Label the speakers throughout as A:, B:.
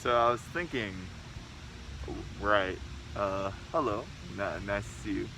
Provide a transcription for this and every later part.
A: So I was thinking, right, hello, nice to see you.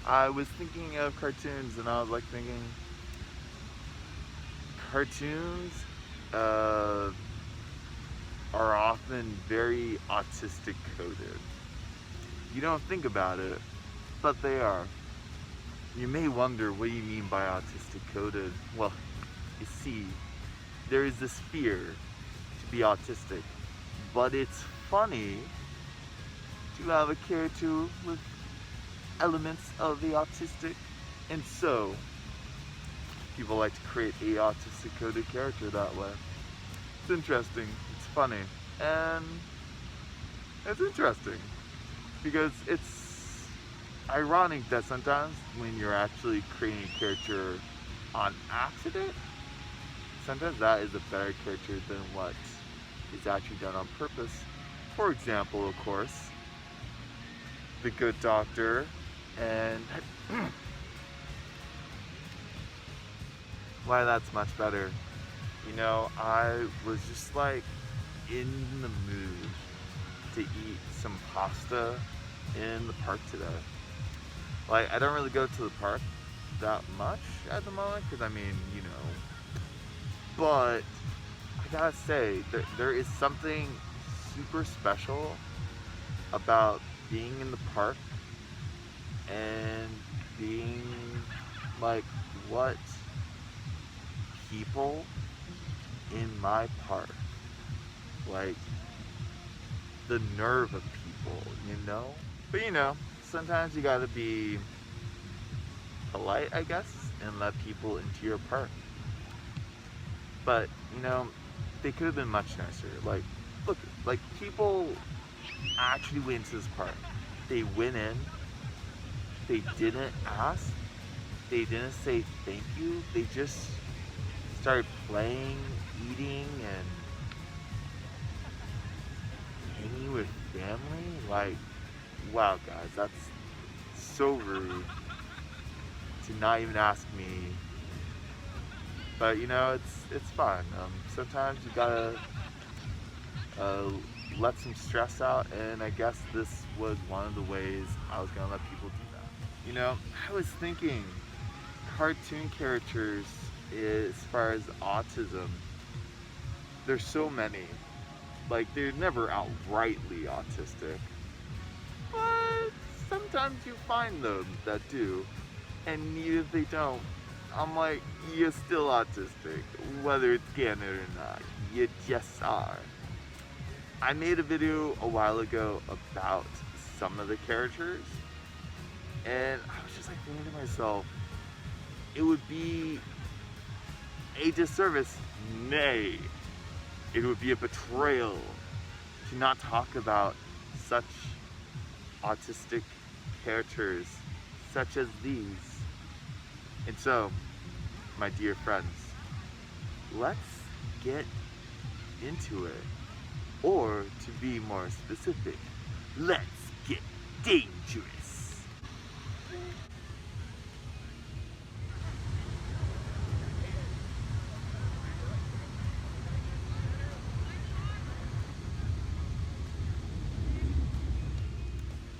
A: I was thinking of cartoons and I was like thinking, cartoons uh, are often very autistic coded. You don't think about it, but they are. You may wonder, what do you mean by autistic coded? Well, you see, there is this fear to be autistic, but it's funny to have a character with elements of the autistic, and so people like to create a autistic coded character that way. It's interesting, it's funny, and it's interesting because it's ironic that sometimes when you're actually creating a character on accident, sometimes that is a better character than what is actually done on purpose. For example, of course, the Good Doctor and why that's much better. You know, I was just like in the mood to eat some pasta in the park today. Like, I don't really go to the park that much at the moment because I mean, you know, but I gotta say, there is something super special about being in the park and being like what people in my park, like the nerve of people, you know? But you know, sometimes you gotta be polite, I guess, and let people into your park. But, you know, they could have been much nicer. Like, look, like people actually went into this park. They went in, they didn't ask, they didn't say thank you, they just started playing, eating, and hanging with family. Like, wow, guys, that's so rude to not even ask me. But you know, it's fun. Sometimes you gotta uh, let some stress out, and I guess this was one of the ways I was gonna let people do that. You know, I was thinking cartoon characters, as far as autism, there's so many. Like, they're never outrightly autistic, but sometimes you find them that do, and even if they don't, I'm like, you're still autistic, whether it's canon or not. You just are. I made a video a while ago about some of the characters, and I was just like thinking to myself, it would be a disservice, nay, it would be a betrayal to not talk about such autistic characters such as these. And so, my dear friends, let's get into it. Or, to be more specific, let's get dangerous.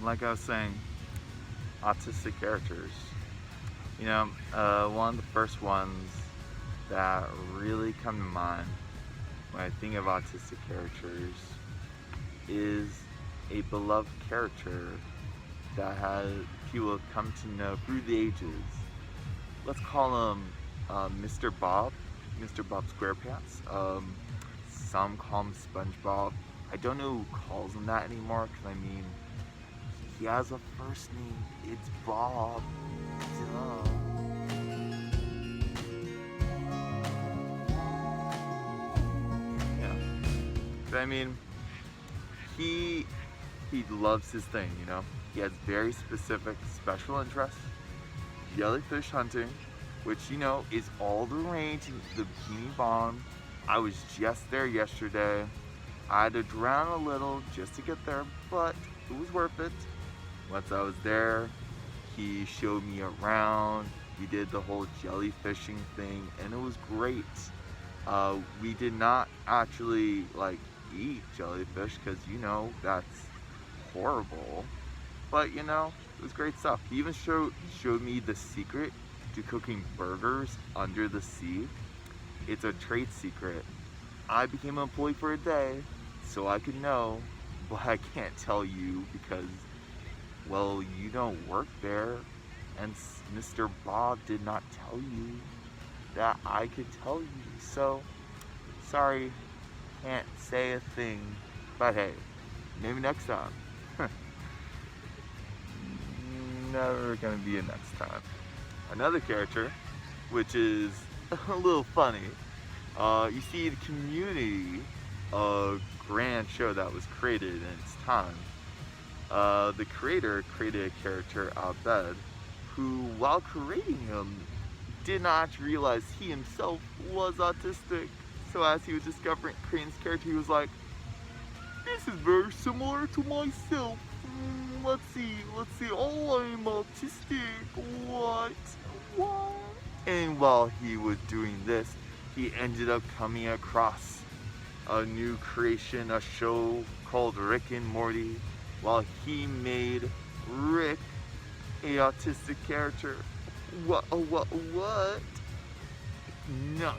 A: Like I was saying, autistic characters. You know, one of the first ones that really come to mind when I think of autistic characters is a beloved character that has people have come to know through the ages. Let's call him Mr. Bob, Mr. Bob SquarePants. Some call him SpongeBob. I don't know who calls him that anymore because I mean, he has a first name. It's Bob. Duh. Yeah. But I mean, he loves his thing, you know? He has very specific special interests. Jellyfish hunting, which, you know, is all the rage in the Bikini Bottom. I was just there yesterday. I had to drown a little just to get there, but it was worth it. Once I was there, he showed me around. We did the whole jellyfishing thing, and it was great. We did not actually like eat jellyfish because, that's horrible. But, it was great stuff. He even showed me the secret to cooking burgers under the sea. It's a trade secret. I became an employee for a day so I could know, but I can't tell you because, well, you don't work there, and Mr. Bob did not tell you that I could tell you. So, sorry, can't say a thing, but hey, maybe next time. Never gonna be a next time. Another character, which is a little funny. You see, the Community, a grand show that was created in its time. The creator created a character, Abed, who, while creating him, did not realize he himself was autistic. So as he was discovering creating this character, he was like, "This is very similar to myself. Let's see. Oh, I'm autistic. What? And while he was doing this, he ended up coming across a new creation, a show called Rick and Morty, while he made Rick a autistic character. What? Nuts.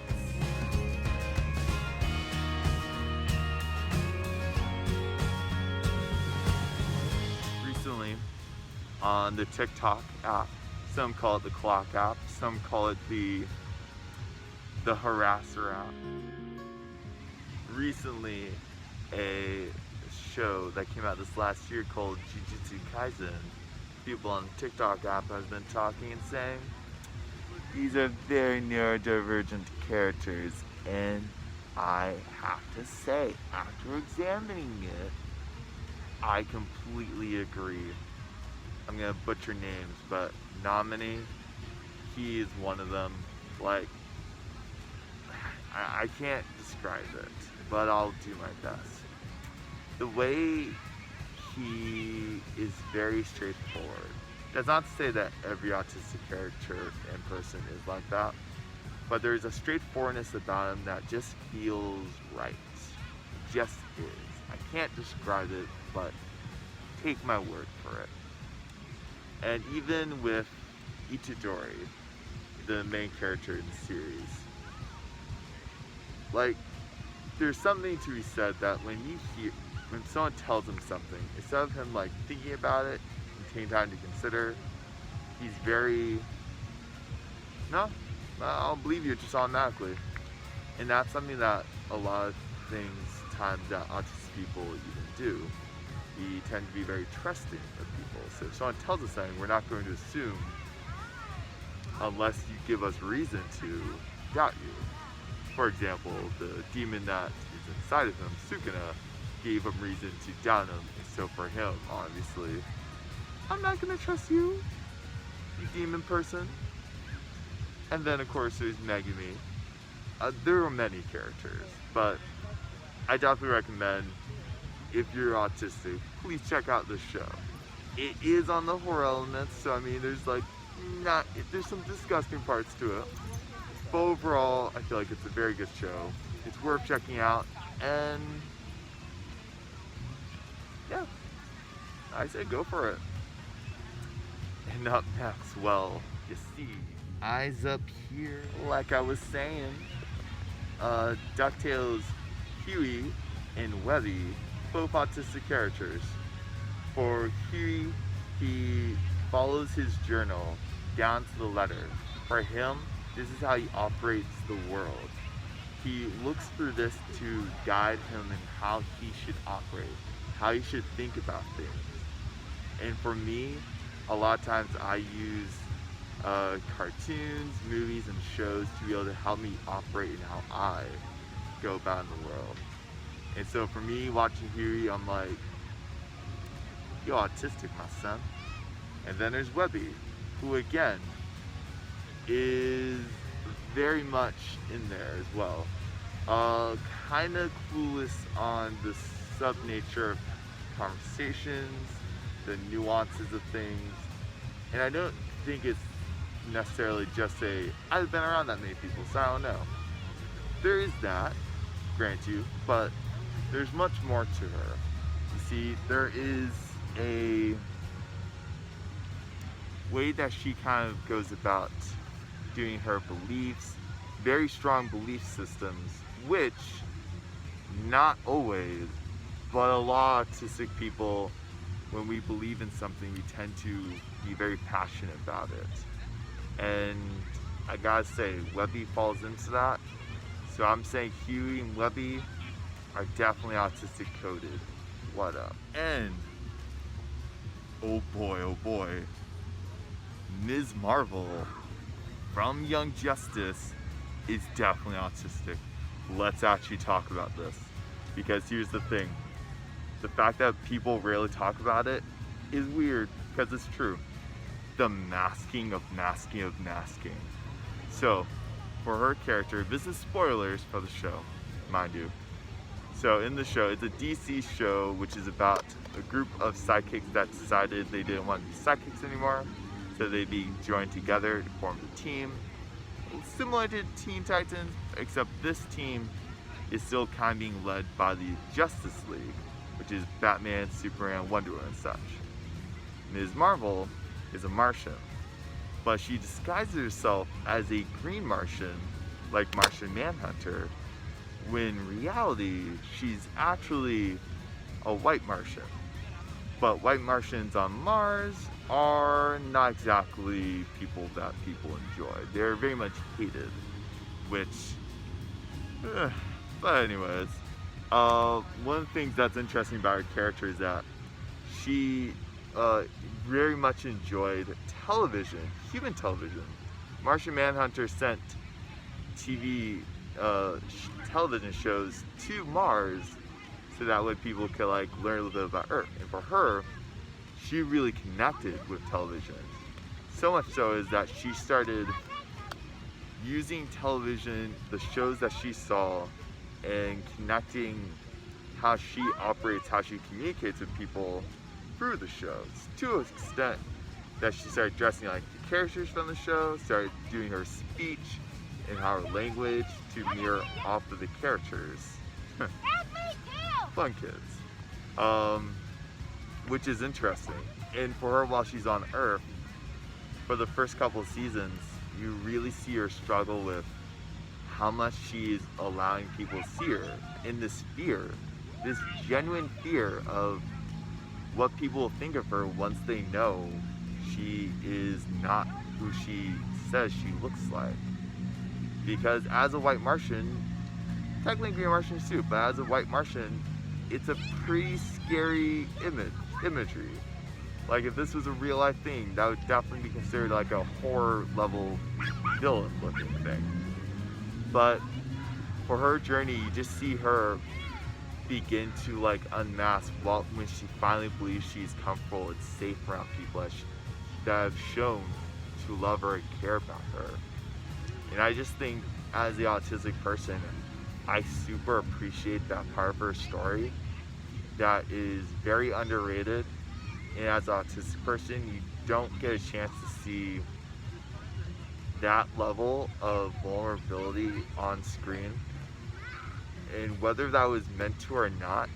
A: Recently, on the TikTok app, some call it the Clock app, some call it the Harasser app. Recently, a show that came out this last year called Jujutsu Kaisen, people on the TikTok app has been talking and saying, these are very neurodivergent characters, and I have to say, after examining it, I completely agree. I'm gonna butcher names, but Nominee, he is one of them. Like, I can't describe it, but I'll do my best. The way he is very straightforward. That's not to say that every autistic character and person is like that, but there's a straightforwardness about him that just feels right. Just is. I can't describe it, but take my word for it. And even with Itadori, the main character in the series, like, there's something to be said that when someone tells him something, instead of him like thinking about it and taking time to consider, he's very, no, I'll believe you just automatically. And that's something that a lot of times that autistic people even do. We tend to be very trusting of people. So if someone tells us something, we're not going to assume unless you give us reason to doubt you. For example, the demon that is inside of him, Sukuna, gave him reason to doubt him. And so for him, obviously, I'm not going to trust you, you demon person. And then of course there's Megumi. There are many characters, but I definitely recommend, if you're autistic, please check out this show. It is on the horror elements, so I mean, there's some disgusting parts to it. But overall, I feel like it's a very good show. It's worth checking out, and yeah, I say go for it. And up next, well, you see, eyes up here, like I was saying, Ducktales, Huey, and Webby, both autistic characters. For Huey, he follows his journal down to the letter. For him, this is how he operates the world. He looks through this to guide him in how he should operate, how he should think about things. And for me, a lot of times I use cartoons, movies, and shows to be able to help me operate in how I go about in the world. And so for me, watching Huey, I'm like, you're autistic, my son. And then there's Webby, who again is very much in there as well. Kind of clueless on the sub-nature of conversations, the nuances of things. And I don't think it's necessarily just I've been around that many people, so I don't know. There is that, grant you, but there's much more to her. You see, there is a way that she kind of goes about doing her beliefs, very strong belief systems, which not always, but a lot of autistic people, when we believe in something, we tend to be very passionate about it. And I gotta say, Webby falls into that. So I'm saying Huey and Webby are definitely autistic coded. What up? And oh boy, Ms. Marvel from Young Justice is definitely autistic. Let's actually talk about this. Because here's the thing. The fact that people rarely talk about it is weird, because it's true. The masking of masking of masking. So, for her character, this is spoilers for the show, mind you. So in the show, it's a DC show which is about a group of sidekicks that decided they didn't want to be sidekicks anymore, so they'd be joined together to form a team. Similar to Teen Titans, except this team is still kind of being led by the Justice League, which is Batman, Superman, Wonder Woman and such. Ms. Marvel is a Martian, but she disguises herself as a green Martian, like Martian Manhunter, when in reality, she's actually a white Martian. But white Martians on Mars are not exactly people that people enjoy. They're very much hated, which, but anyways, one of the things that's interesting about her character is that she very much enjoyed television, human television. Martian Manhunter sent television shows to Mars so that way people could like learn a little bit about Earth. And for her, she really connected with television. So much so is that she started using television, the shows that she saw, and connecting how she operates, how she communicates with people through the shows, to an extent that she started dressing like the characters from the show, started doing her speech and her language to mirror off of the characters. Fun kids. Which is interesting. And for her, while she's on Earth, for the first couple of seasons, you really see her struggle with how much she is allowing people to see her in this fear, this genuine fear of what people will think of her once they know she is not who she says she looks like. Because as a white Martian, technically green Martians too, but as a white Martian, it's a pretty scary imagery. Like if this was a real life thing, that would definitely be considered like a horror level villain looking thing. But for her journey, you just see her begin to like unmask when she finally believes she's comfortable and safe around people that have shown to love her and care about her. And I just think as the autistic person, I super appreciate that part of her story that is very underrated. And as an autistic person, you don't get a chance to see that level of vulnerability on screen. And whether that was meant to or not,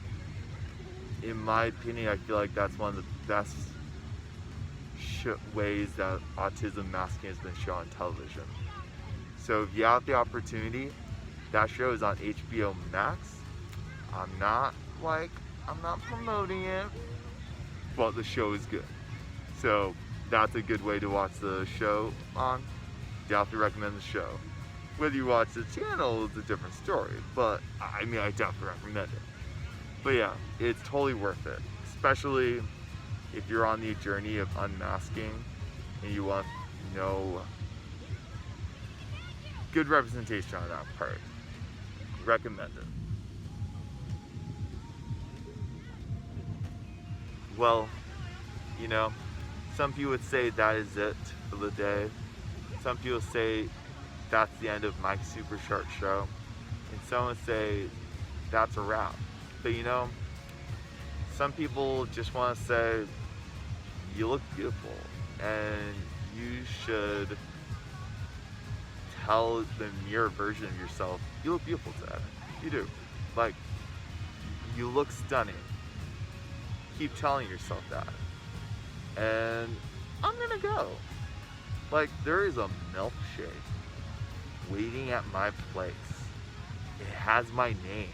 A: in my opinion, I feel like that's one of the best ways that autism masking has been shown on television. So if you have the opportunity, that show is on HBO Max. I'm not promoting it, but the show is good. So that's a good way to watch the show on. Definitely recommend the show. Whether you watch the channel is a different story, but I mean, I definitely recommend it. But yeah, it's totally worth it, especially if you're on the journey of unmasking and you want, good representation on that part. Recommend it. Well, some people would say that is it for the day. Some people say that's the end of my super short show. And some would say that's a wrap. But some people just want to say, you look beautiful. And you should tell the mirror version of yourself, you look beautiful today. You do. Like, You look stunning. Keep telling yourself that. And I'm gonna go. Like, there is a milkshake waiting at my place. It has my name.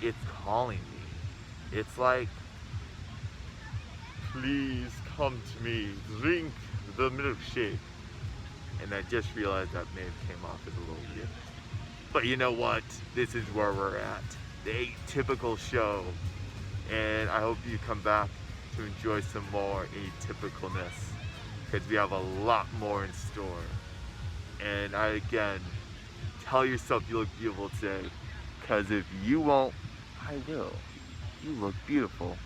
A: It's calling me. It's like, please come to me, drink the milkshake. And I just realized that may have came off as a little weird. But you know what? This is where we're at. The Atypical show. And I hope you come back to enjoy some more atypicalness, because we have a lot more in store. And again, tell yourself you look beautiful today, because if you won't, I will. You look beautiful.